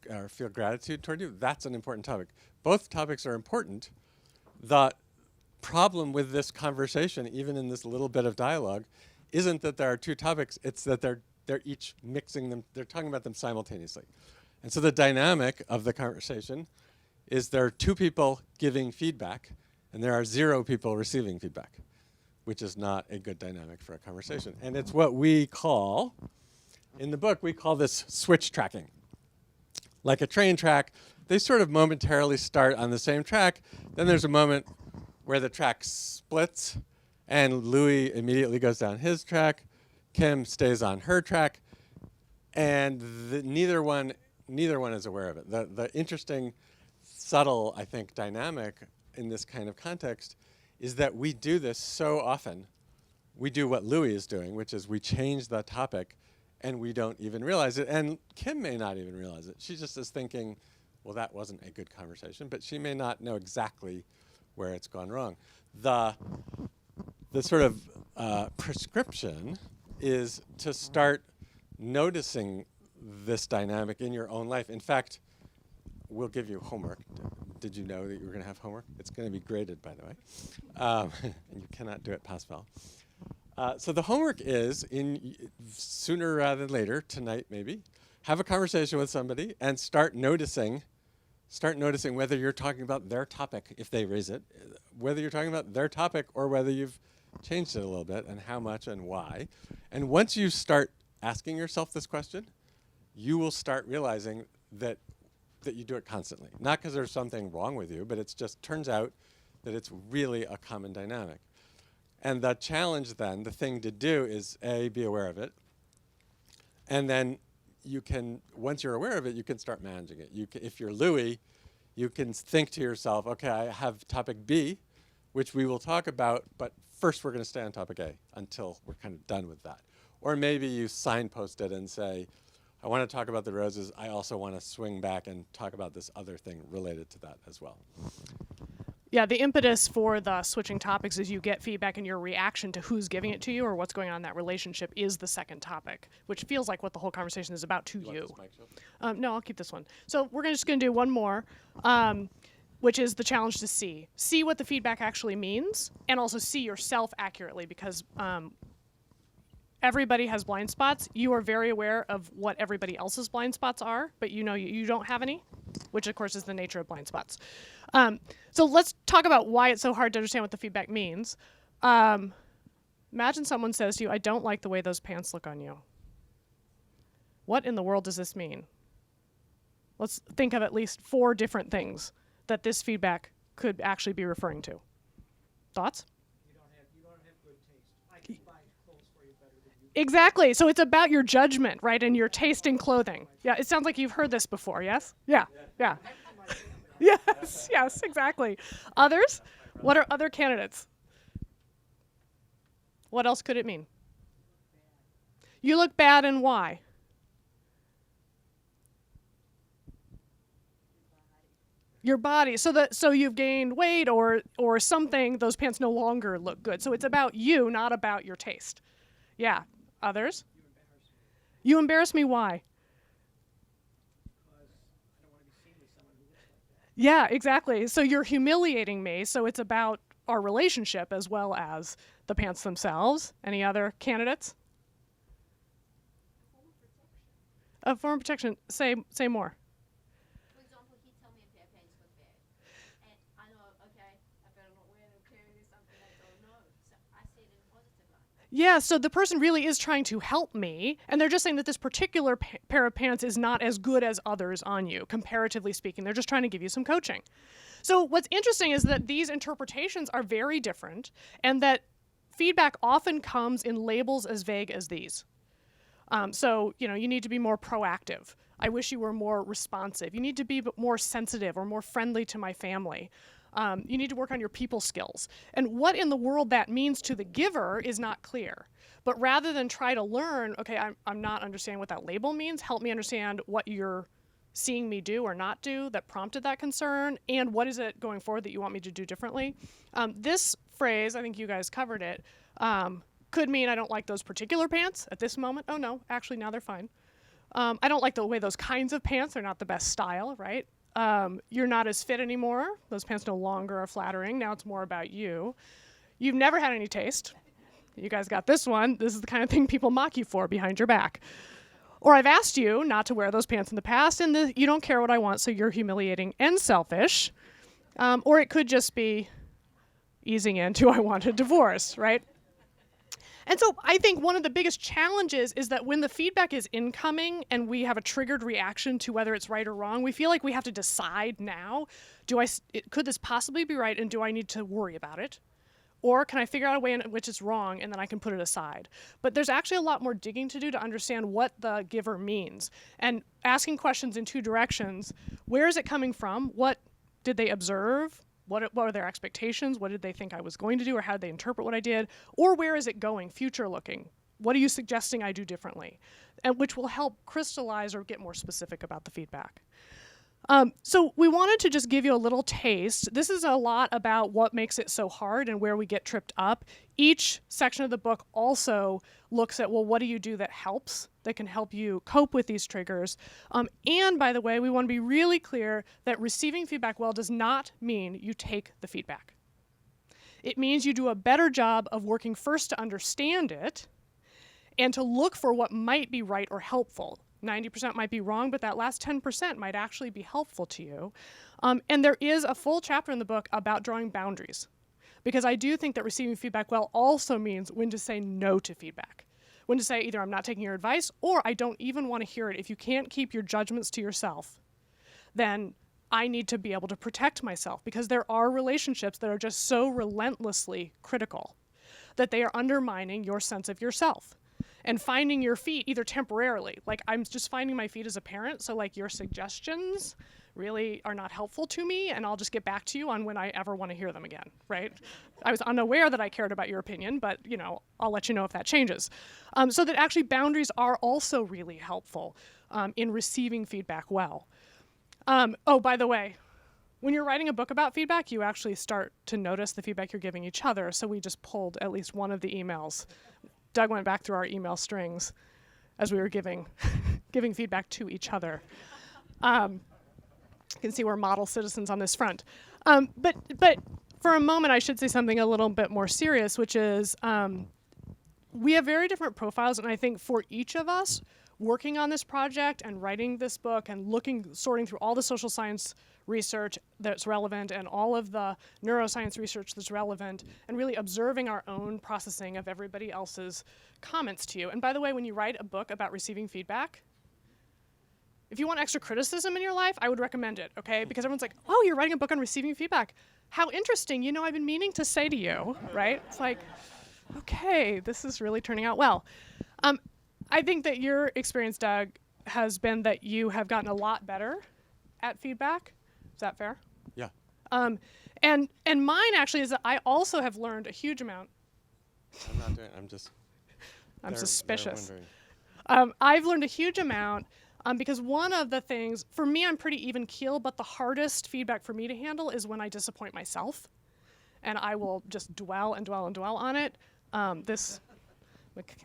or feel gratitude toward you, that's an important topic. Both topics are important. The problem with this conversation, even in this little bit of dialogue, isn't that there are two topics, it's that they're each mixing them, they're talking about them simultaneously. And so the dynamic of the conversation is there are two people giving feedback and there are 0 people receiving feedback, which is not a good dynamic for a conversation. And it's what we call, in the book, we call this switch tracking. Like a train track, they sort of momentarily start on the same track, then there's a moment where the track splits and Louis immediately goes down his track, Kim stays on her track, and neither one is aware of it. The interesting, subtle, I think, dynamic in this kind of context is that we do this so often. We do what Louis is doing, which is we change the topic and we don't even realize it. And Kim may not even realize it. She just is thinking, well, that wasn't a good conversation, but she may not know exactly where it's gone wrong. The sort of prescription is to start noticing this dynamic in your own life. In fact, we'll give you homework. Did you know that you were going to have homework? It's going to be graded, by the way. And you cannot do it pass-fail. So the homework is, sooner rather than later, tonight maybe, have a conversation with somebody and start noticing whether you're talking about their topic, if they raise it, whether you're talking about their topic or whether you've changed it a little bit and how much and why. And once you start asking yourself this question, you will start realizing that you do it constantly. Not because there's something wrong with you, but it just turns out that it's really a common dynamic. And the challenge then, the thing to do is A, be aware of it. And then you can, once you're aware of it, you can start managing it. If you're Louis, you can think to yourself, okay, I have topic B, which we will talk about, but first we're going to stay on topic A until we're kind of done with that. Or maybe you signpost it and say, I want to talk about the roses. I also want to swing back and talk about this other thing related to that as well. Yeah, the impetus for the switching topics is you get feedback and your reaction to who's giving it to you or what's going on in that relationship is the second topic, which feels like what the whole conversation is about to you. No, I'll keep this one. So we're just going to do one more, which is the challenge to see. See what the feedback actually means and also see yourself accurately because everybody has blind spots. You are very aware of what everybody else's blind spots are, but you know you don't have any, which of course is the nature of blind spots. So let's talk about why it's so hard to understand what the feedback means. Imagine someone says to you, I don't like the way those pants look on you. What in the world does this mean? Let's think of at least 4 different things that this feedback could actually be referring to. Thoughts? You don't have good taste. I can buy clothes for you better than you. Exactly. So it's about your judgment, right, and your taste in clothing. Yeah, it sounds like you've heard this before, yes? Yeah. Yes, exactly. Others? What are other candidates? What else could it mean? You look bad and why? Your body. So you've gained weight or something, those pants no longer look good. So it's about you, not about your taste. Yeah. Others? You embarrass me, why? Yeah, exactly. So you're humiliating me, so it's about our relationship as well as the pants themselves. Any other candidates? A form of protection. Say more. For example, he told me a pair of pants look bad. And I know, okay, I better not wear them, carry something I don't know. So I said in positive light. Yeah, so the person really is trying to help me, and they're just saying that this particular pair of pants is not as good as others on you, comparatively speaking. They're just trying to give you some coaching. So what's interesting is that these interpretations are very different, and that feedback often comes in labels as vague as these. So, you need to be more proactive. I wish you were more responsive. You need to be more sensitive or more friendly to my family. You need to work on your people skills. And what in the world that means to the giver is not clear. But rather than try to learn, okay, I'm not understanding what that label means, help me understand what you're seeing me do or not do that prompted that concern, and what is it going forward that you want me to do differently. This phrase, I think you guys covered it, could mean I don't like those particular pants at this moment. Oh no, actually now they're fine. I don't like the way those kinds of pants are not the best style, right? You're not as fit anymore. Those pants no longer are flattering. Now it's more about you. You've never had any taste. You guys got this one. This is the kind of thing people mock you for behind your back. Or I've asked you not to wear those pants in the past, and you don't care what I want, so you're humiliating and selfish. Or it could just be easing into I want a divorce, right? And so I think one of the biggest challenges is that when the feedback is incoming and we have a triggered reaction to whether it's right or wrong, we feel like we have to decide now, could this possibly be right, and do I need to worry about it? Or can I figure out a way in which it's wrong and then I can put it aside? But there's actually a lot more digging to do to understand what the giver means. And asking questions in two directions. Where is it coming from? What did they observe? What are their expectations? What did they think I was going to do, or how did they interpret what I did? Or where is it going, future looking? What are you suggesting I do differently? And which will help crystallize or get more specific about the feedback. So we wanted to just give you a little taste. This is a lot about what makes it so hard and where we get tripped up. Each section of the book also looks at, well, what do you do that helps, that can help you cope with these triggers? And by the way, we want to be really clear that receiving feedback well does not mean you take the feedback. It means you do a better job of working first to understand it and to look for what might be right or helpful. 90% might be wrong, but that last 10% might actually be helpful to you. And there is a full chapter in the book about drawing boundaries, because I do think that receiving feedback well also means when to say no to feedback, when to say either I'm not taking your advice or I don't even want to hear it. If you can't keep your judgments to yourself, then I need to be able to protect myself, because there are relationships that are just so relentlessly critical that they are undermining your sense of yourself. And finding your feet either temporarily, like I'm just finding my feet as a parent, so like your suggestions really are not helpful to me, and I'll just get back to you on when I ever want to hear them again, right? I was unaware that I cared about your opinion, but I'll let you know if that changes. So that actually boundaries are also really helpful in receiving feedback well. Oh, by the way, when you're writing a book about feedback, you actually start to notice the feedback you're giving each other. So we just pulled at least one of the emails. Doug went back through our email strings as we were giving feedback to each other. You can see we're model citizens on this front. But for a moment, I should say something a little bit more serious, which is we have very different profiles, and I think for each of us, working on this project and writing this book and sorting through all the social science research that's relevant and all of the neuroscience research that's relevant, and really observing our own processing of everybody else's comments to you. And by the way, when you write a book about receiving feedback, if you want extra criticism in your life, I would recommend it, okay? Because everyone's like, oh, you're writing a book on receiving feedback. How interesting, I've been meaning to say to you, right? It's like, okay, this is really turning out well. I think that your experience, Doug, has been that you have gotten a lot better at feedback. Is that fair? Yeah. And mine actually is that I also have learned a huge amount. I'm not doing it. I'm suspicious. wondering. I've learned a huge amount because one of the things, for me, I'm pretty even keel, but the hardest feedback for me to handle is when I disappoint myself. And I will just dwell and dwell and dwell on it.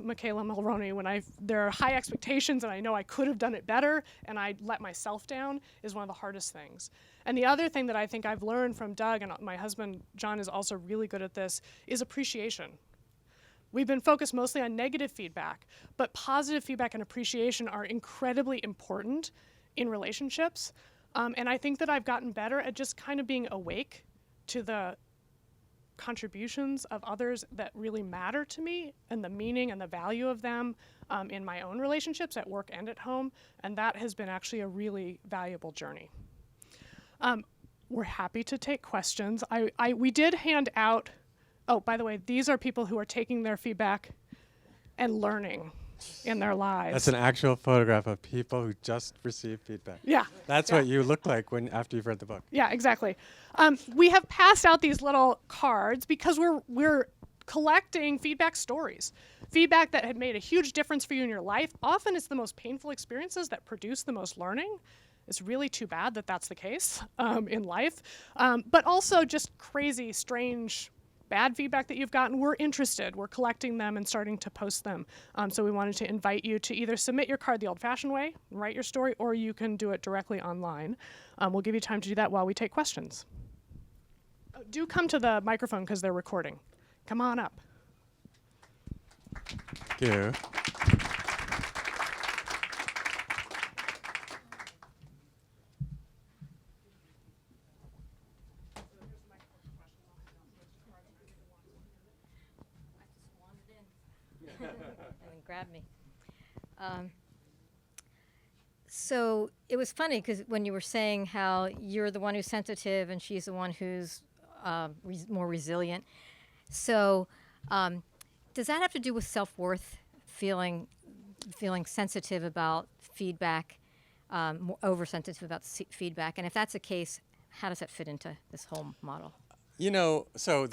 Michaela Mulroney, when there are high expectations and I know I could have done it better and I let myself down, is one of the hardest things. And the other thing that I think I've learned from Doug, and my husband John is also really good at this, is appreciation. We've been focused mostly on negative feedback, but positive feedback and appreciation are incredibly important in relationships. And I think that I've gotten better at just kind of being awake to the contributions of others that really matter to me and the meaning and the value of them in my own relationships at work and at home. And that has been actually a really valuable journey. We're happy to take questions. We did hand out, oh, by the way, these are people who are taking their feedback and learning in their lives. That's an actual photograph of people who just received feedback. Yeah. That's yeah. what you look like after you've read the book. Yeah, exactly. We have passed out these little cards because we're collecting feedback stories. feedback that had made a huge difference for you in your life, often it's the most painful experiences that produce the most learning. It's really too bad that that's the case in life. But also just crazy, strange, bad feedback that you've gotten. We're interested. We're collecting them and starting to post them. So we wanted to invite you to either submit your card the old-fashioned way, write your story, or you can do it directly online. We'll give you time to do that while we take questions. Do come to the microphone because they're recording. Come on up. Thank you. I just wandered in and grabbed me. So it was funny because when you were saying how you're the one who's sensitive and she's the one who's more resilient. So does that have to do with self-worth, feeling sensitive about feedback, more oversensitive about feedback? And if that's the case, how does that fit into this whole model? You know, so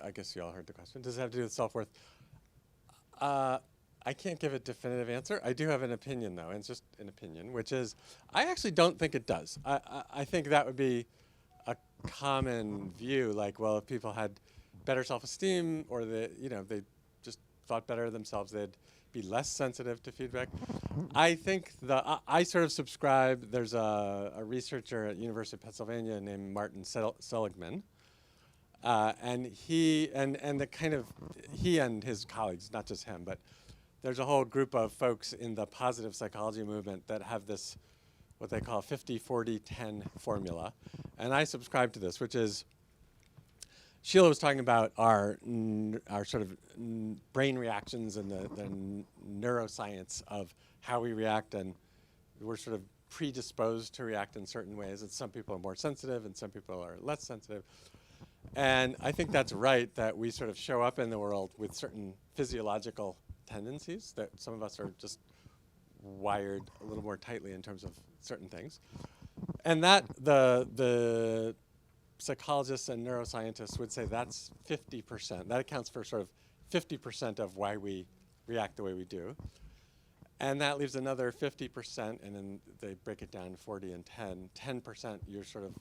I guess you all heard the question. Does it have to do with self-worth? I can't give a definitive answer. I do have an opinion, though, and it's just an opinion, which is I actually don't think it does. I think that would be a common view, like, well, if people had better self-esteem or they just thought better of themselves, they'd be less sensitive to feedback. I think I sort of subscribe. There's a researcher at University of Pennsylvania named Martin Seligman, and he and his colleagues, not just him, but there's a whole group of folks in the positive psychology movement that have this, what they call 50-40-10 formula. And I subscribe to this, which is, Sheila was talking about our sort of brain reactions and the neuroscience of how we react, and we're sort of predisposed to react in certain ways. And some people are more sensitive and some people are less sensitive. And I think that's right, that we sort of show up in the world with certain physiological tendencies, that some of us are just wired a little more tightly in terms of certain things. And that the psychologists and neuroscientists would say that's 50%. That accounts for sort of 50% of why we react the way we do. And that leaves another 50%, and then they break it down 40 and 10. 10% your sort of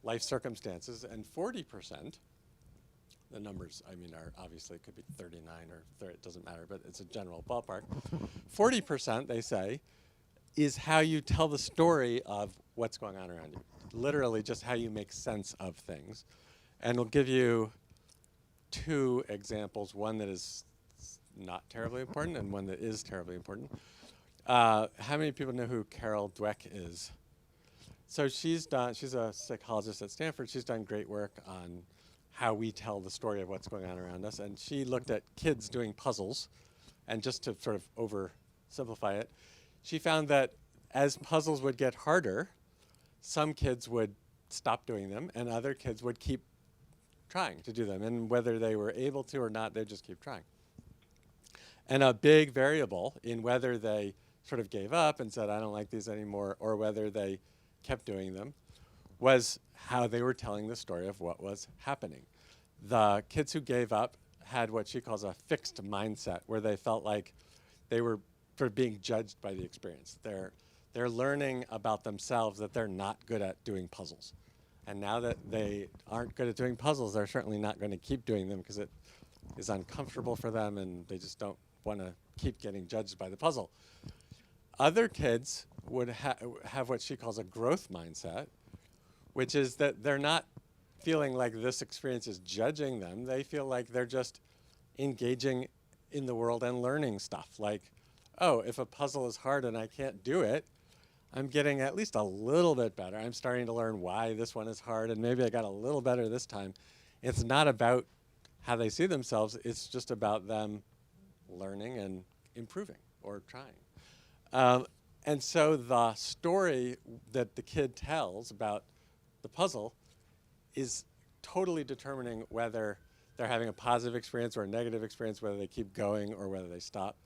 life circumstances, and 40%, the numbers, I mean, are obviously, it could be 39 or 30, it doesn't matter, but it's a general ballpark. 40%, they say, is how you tell the story of what's going on around you. Literally just how you make sense of things. And we'll give you two examples, one that is not terribly important and one that is terribly important. How many people know who Carol Dweck is? So she's a psychologist at Stanford. She's done great work on how we tell the story of what's going on around us. And she looked at kids doing puzzles. And just to sort of oversimplify it, she found that as puzzles would get harder, some kids would stop doing them and other kids would keep trying to do them. And whether they were able to or not, they'd just keep trying. And a big variable in whether they sort of gave up and said, I don't like these anymore, or whether they kept doing them, was how they were telling the story of what was happening. The kids who gave up had what she calls a fixed mindset, where they felt like they were sort of being judged by the experience. They're learning about themselves that they're not good at doing puzzles. And now that they aren't good at doing puzzles, they're certainly not going to keep doing them because it is uncomfortable for them and they just don't want to keep getting judged by the puzzle. Other kids would have what she calls a growth mindset, which is that they're not feeling like this experience is judging them. They feel like they're just engaging in the world and learning stuff. Like, oh, if a puzzle is hard and I can't do it, I'm getting at least a little bit better. I'm starting to learn why this one is hard, and maybe I got a little better this time. It's not about how they see themselves. It's just about them learning and improving or trying. And so the story that the kid tells about the puzzle is totally determining whether they're having a positive experience or a negative experience, whether they keep going or whether they stop.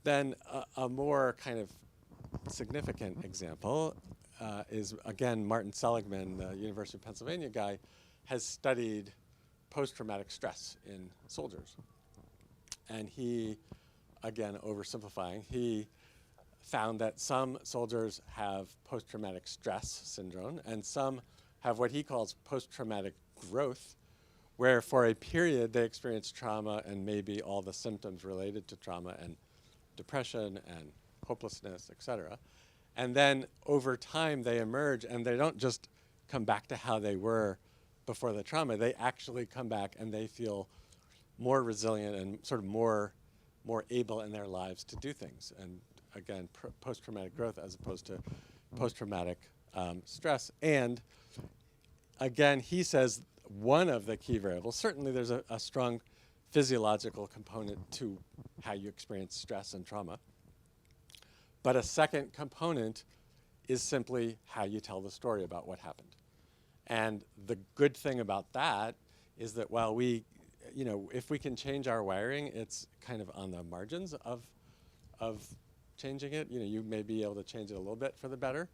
Then a more kind of significant example is, again, Martin Seligman, the University of Pennsylvania guy, has studied post-traumatic stress in soldiers. and he, again, oversimplifying, he found that some soldiers have post-traumatic stress syndrome, and some have what he calls post-traumatic growth, where for a period they experience trauma and maybe all the symptoms related to trauma and depression and hopelessness, etc. And then over time they emerge and they don't just come back to how they were before the trauma, they actually come back and they feel more resilient and sort of more able in their lives to do things. And again, post-traumatic growth as opposed to post-traumatic stress. And again, he says one of the key variables, certainly there's a strong physiological component to how you experience stress and trauma. But a second component is simply how you tell the story about what happened. And the good thing about that is that while we, if we can change our wiring, it's kind of on the margins of changing it. You may be able to change it a little bit for the better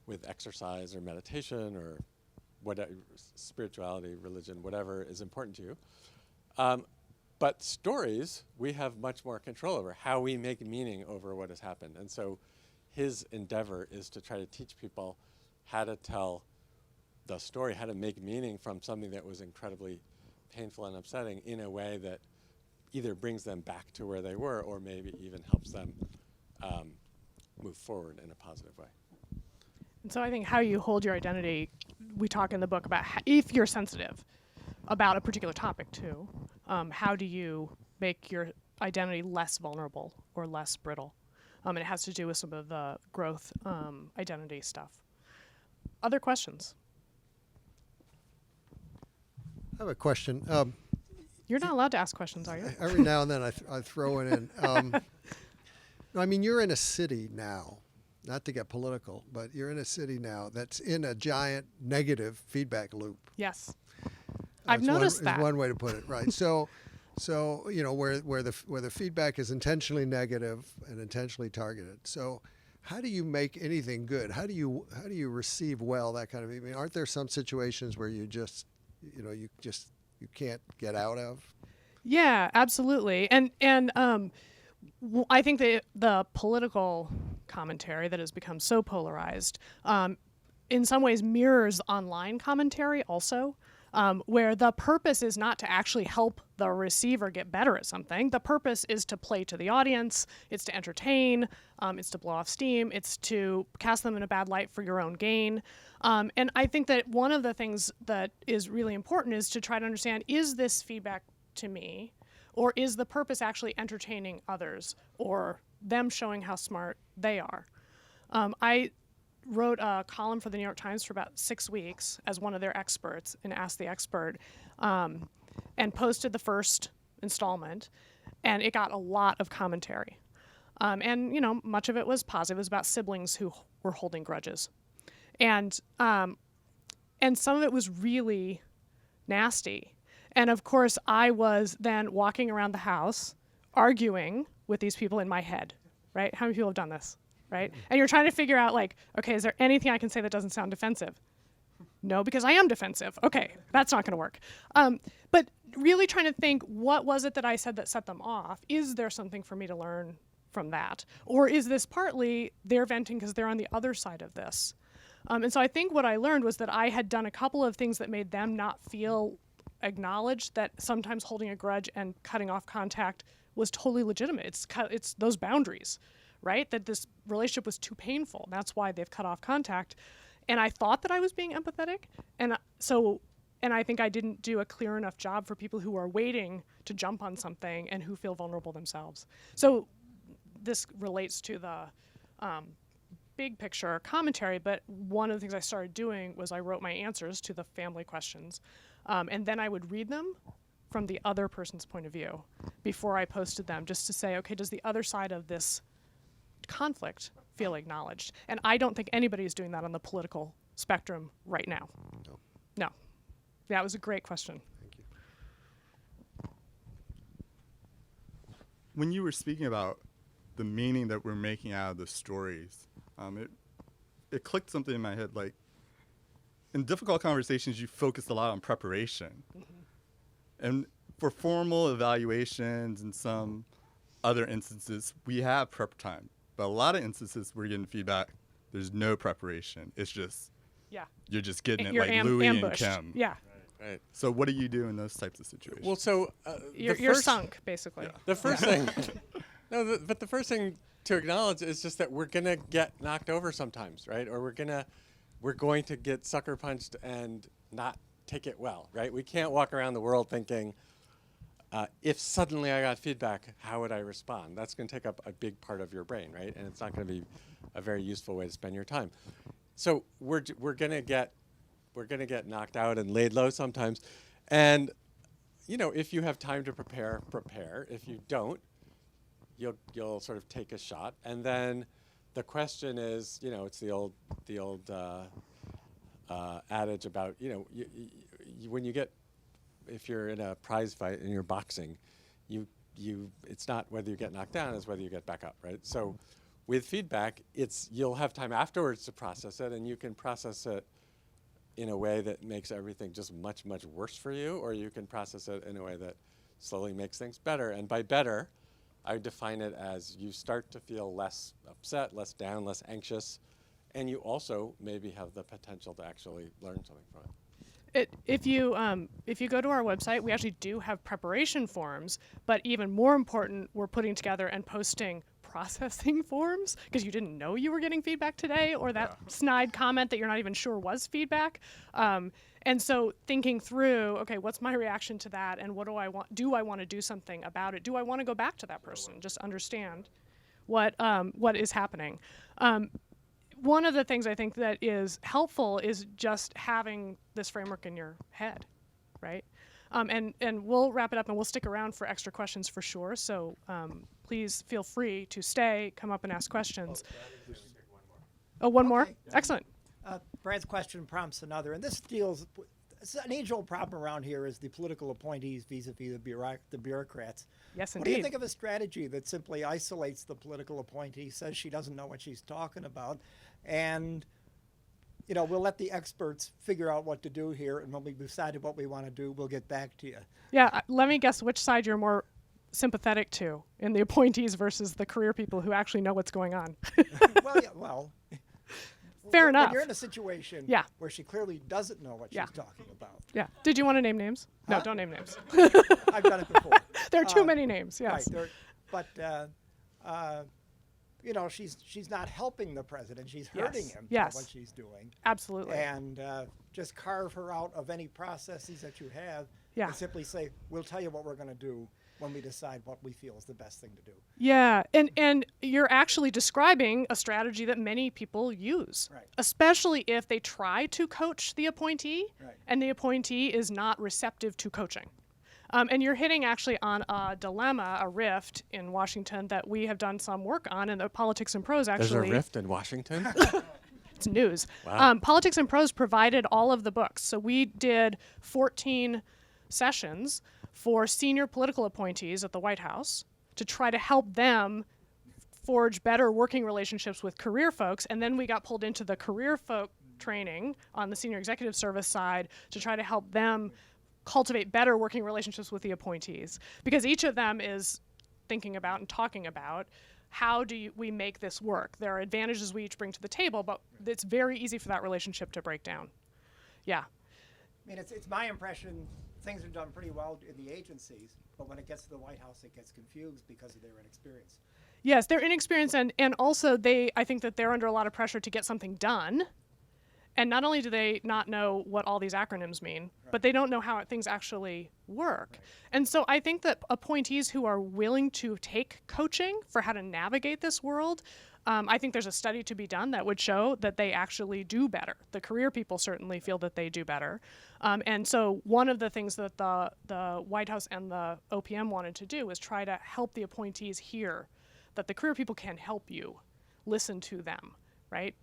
with exercise or meditation or whatever, spirituality, religion, whatever is important to you. But stories, we have much more control over how we make meaning over what has happened. And so his endeavor is to try to teach people how to tell the story, how to make meaning from something that was incredibly painful and upsetting in a way that either brings them back to where they were or maybe even helps them move forward in a positive way. And so I think how you hold your identity, we talk in the book about if you're sensitive about a particular topic too, how do you make your identity less vulnerable or less brittle? And it has to do with some of the growth identity stuff. Other questions? I have a question. You're not allowed to ask questions, are you? Every now and then I throw it in. I mean, you're in a city now, not to get political, but you're in a city now that's in a giant negative feedback loop. Yes. I've noticed that. Is one way to put it, right? So where the feedback is intentionally negative and intentionally targeted. So how do you make anything good? How do you receive well that kind of? I mean, aren't there some situations where you just you can't get out of? Yeah, absolutely. And I think the political commentary that has become so polarized in some ways mirrors online commentary also, where the purpose is not to actually help the receiver get better at something. The purpose is to play to the audience, it's to entertain, it's to blow off steam, it's to cast them in a bad light for your own gain. And I think that one of the things that is really important is to try to understand, is this feedback to me, or is the purpose actually entertaining others or them showing how smart they are? I wrote a column for the New York Times for about 6 weeks as one of their experts and Ask the Expert, and posted the first installment, and it got a lot of commentary. And much of it was positive. It was about siblings who were holding grudges. And some of it was really nasty. And of course, I was then walking around the house arguing with these people in my head, right? How many people have done this, right? And you're trying to figure out, like, okay, is there anything I can say that doesn't sound defensive? No, because I am defensive. Okay, that's not going to work. But really trying to think, what was it that I said that set them off? Is there something for me to learn from that? Or is this partly they're venting because they're on the other side of this? And so I think what I learned was that I had done a couple of things that made them not feel acknowledged, that sometimes holding a grudge and cutting off contact was totally legitimate. It's those boundaries, right? That this relationship was too painful. That's why they've cut off contact. And I thought that I was being empathetic. And I think I didn't do a clear enough job for people who are waiting to jump on something and who feel vulnerable themselves. So this relates to the big picture commentary, but one of the things I started doing was I wrote my answers to the family questions. And then I would read them from the other person's point of view before I posted them, just to say, okay, does the other side of this conflict feel acknowledged? And I don't think anybody is doing that on the political spectrum right now. No. That was a great question. Thank you. When you were speaking about the meaning that we're making out of the stories, it clicked something in my head, like, in difficult conversations, you focus a lot on preparation. Mm-hmm. And for formal evaluations and some other instances, we have prep time. But a lot of instances, we're getting feedback. There's no preparation. It's just Yeah. you're just getting it You're like Louis ambushed. and Kim. Yeah. Right. So what do you do in those types of situations? Well, so You're sunk, basically. The first thing, but the first thing to acknowledge is just that we're gonna get knocked over sometimes, right? Or we're going to get sucker punched and not take it well, right? We can't walk around the world thinking, if suddenly I got feedback, how would I respond? That's going to take up a big part of your brain, right? And it's not going to be a very useful way to spend your time. So we're going to get knocked out and laid low sometimes, and if you have time to prepare. If you don't, you'll sort of take a shot, and then the question is, it's the old adage about when you get, if you're in a prize fight and you're boxing, it's not whether you get knocked down, it's whether you get back up, right? So with feedback, you'll have time afterwards to process it, and you can process it in a way that makes everything just much, much worse for you, or you can process it in a way that slowly makes things better. And by better, I define it as you start to feel less upset, less down, less anxious, and you also maybe have the potential to actually learn something from it. If you go to our website, we actually do have preparation forms, but even more important, we're putting together and posting processing forms because you didn't know you were getting feedback today, or that snide comment that you're not even sure was feedback. And so thinking through, okay, what's my reaction to that, and what do I want? Do I want to do something about it? Do I want to go back to that person? Just understand what is happening. One of the things I think that is helpful is just having this framework in your head, right? And we'll wrap it up and we'll stick around for extra questions for sure. So please feel free to stay, come up and ask questions. Oh, one more? Excellent. Brad's question prompts another, and this deals. It's an age-old problem around here is the political appointees vis-a-vis the bureaucrats. Yes, What do you indeed. think of a strategy that simply isolates the political appointee, says she doesn't know what she's talking about, and we'll let the experts figure out what to do here, and when we've decided what we want to do, we'll get back to you. Yeah, let me guess which side you're more sympathetic to in the appointees versus the career people who actually know what's going on. Well, Fair when enough. you're in a situation Yeah. where she clearly doesn't know what Yeah. she's talking about. Yeah. Did you want to name names? No, Huh? don't name names. I've done it before. There are too many names, yes. Right. She's not helping the president. She's hurting him by Yes. what she's doing. Absolutely. And just carve her out of any processes that you have Yeah. and simply say, we'll tell you what we're going to do when we decide what we feel is the best thing to do. Yeah, and you're actually describing a strategy that many people use, Right. especially if they try to coach the appointee Right. and the appointee is not receptive to coaching. And you're hitting actually on a dilemma, a rift in Washington that we have done some work on in the Politics and Prose, actually. There's a rift in Washington? It's news. Wow. Politics and Prose provided all of the books. So we did 14 sessions for senior political appointees at the White House to try to help them forge better working relationships with career folks. And then we got pulled into the career folk training on the senior executive service side to try to help them cultivate better working relationships with the appointees. Because each of them is thinking about and talking about how we make this work. There are advantages we each bring to the table, but it's very easy for that relationship to break down. Yeah. I mean, it's my impression things are done pretty well in the agencies, but when it gets to the White House, it gets confused because of their inexperience. Yes, they're inexperienced, and also I think that they're under a lot of pressure to get something done. And not only do they not know what all these acronyms mean, but they don't know how things actually work. And so I think that appointees who are willing to take coaching for how to navigate this world, I think there's a study to be done that would show that they actually do better. The career people certainly feel that they do better. And so one of the things that the White House and the OPM wanted to do was try to help the appointees hear that the career people can help you, listen to them, right?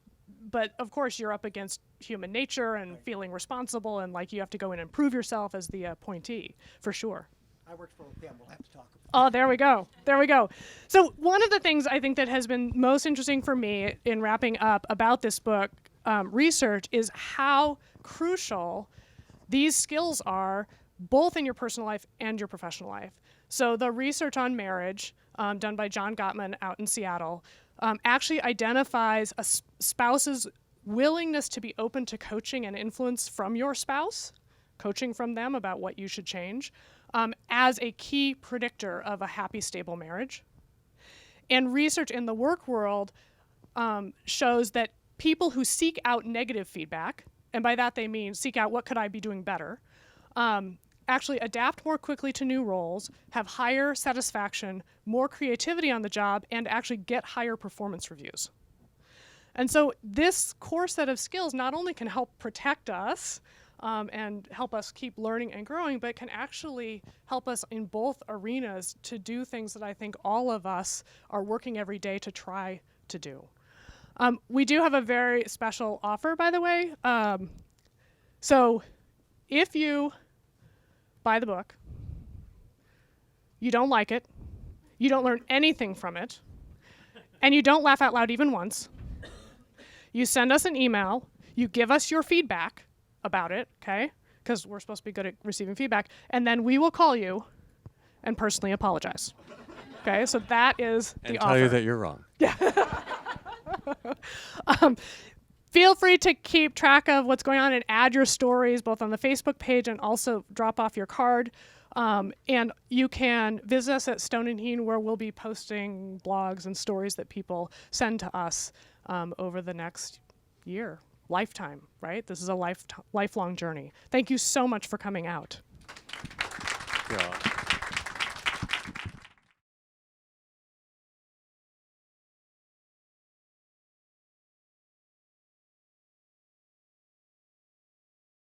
But of course you're up against human nature and feeling responsible, and like you have to go in and prove yourself as the appointee, for sure. I worked for OPM. We'll have to talk about Oh, there we go. There we go. So one of the things I think that has been most interesting for me in wrapping up about this book research is how crucial these skills are both in your personal life and your professional life. So the research on marriage done by John Gottman out in Seattle actually identifies a spouse's willingness to be open to coaching and influence from your spouse, coaching from them about what you should change, as a key predictor of a happy, stable marriage. And research in the work world shows that people who seek out negative feedback, and by that they mean seek out what could I be doing better, actually adapt more quickly to new roles, have higher satisfaction, more creativity on the job, and actually get higher performance reviews. And so this core set of skills not only can help protect us and help us keep learning and growing, but can actually help us in both arenas to do things that I think all of us are working every day to try to do. We do have a very special offer, by the way. So if you buy the book, you don't like it, you don't learn anything from it, and you don't laugh out loud even once, you send us an email, you give us your feedback about it, okay? Because we're supposed to be good at receiving feedback, and then we will call you and personally apologize. Okay, so that is the And offer. tell you that you're wrong. Feel free to keep track of what's going on and add your stories both on the Facebook page and also drop off your card. And you can visit us at Stone and Heen, where we'll be posting blogs and stories that people send to us over the next year, lifetime, right? This is a lifelong journey. Thank you so much for coming out. Yeah.